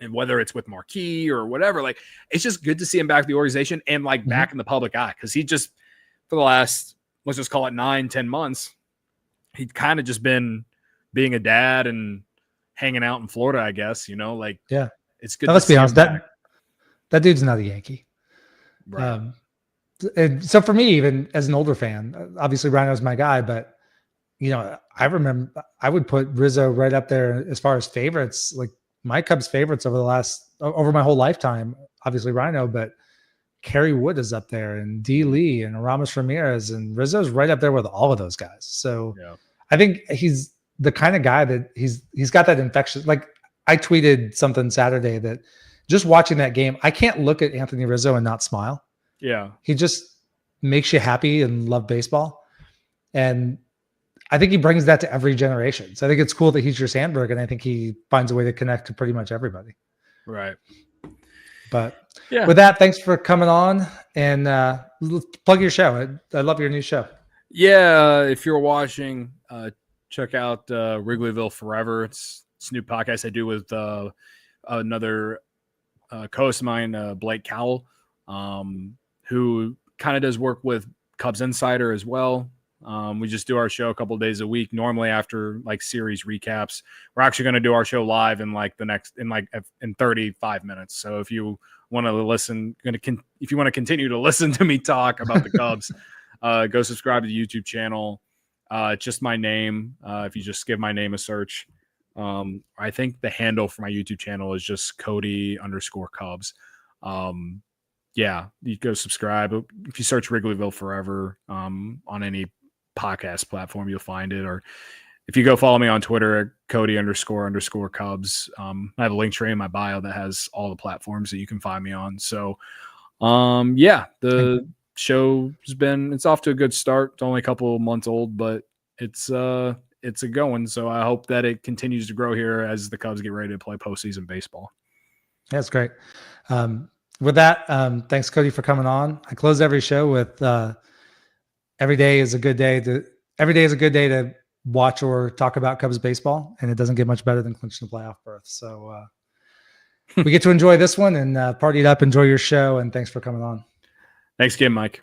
Speaker 2: and whether it's with Marquee or whatever, like, it's just good to see him back in the organization and like back in the public eye. Cause he just, for the last, let's just call it 9-10 months, he'd kind of just been being a dad and hanging out in Florida, I guess, you know, like, it's good.
Speaker 1: Now, let's be honest, that dude's not a Yankee. Right. And so for me, even as an older fan, obviously Rhino's my guy, but, you know, I remember I would put Rizzo right up there as far as favorites, like my Cubs favorites over my whole lifetime, obviously Rhino, but Kerry Wood is up there, and D. Lee and Ramos Ramirez, and Rizzo's right up there with all of those guys. So I think he's the kind of guy that he's got that infection. Like, I tweeted something Saturday that just watching that game, I can't look at Anthony Rizzo and not smile. He just makes you happy and love baseball. And I think he brings that to every generation. So I think it's cool that he's your Sandberg, and I think he finds a way to connect to pretty much everybody.
Speaker 2: Right.
Speaker 1: But with that, thanks for coming on, and plug your show. I love your new show.
Speaker 2: If you're watching, check out Wrigleyville Forever. It's a new podcast I do with another co-host of mine, Blake Cowell, who kind of does work with Cubs Insider as well. We just do our show a couple of days a week, normally after like series recaps. We're actually going to do our show live in 35 minutes. So if you want to listen, if you want to continue to listen to me talk about the Cubs, go subscribe to the YouTube channel. Just my name. If you just give my name a search, I think the handle for my YouTube channel is just Cody_Cubs. You go subscribe. If you search Wrigleyville Forever on any podcast platform, you'll find it. Or if you go follow me on Twitter at Cody_Cubs, I have a link tree in my bio that has all the platforms that you can find me on. So, the show's it's off to a good start. It's only a couple of months old, but it's it's a going. So I hope that it continues to grow here as the Cubs get ready to play postseason baseball.
Speaker 1: That's great. With that, thanks, Cody, for coming on. I close every show with every day is a good day to watch or talk about Cubs baseball, and it doesn't get much better than clinching the playoff berth. So we get to enjoy this one and party it up, enjoy your show, and thanks for coming on.
Speaker 2: Thanks again, Mike.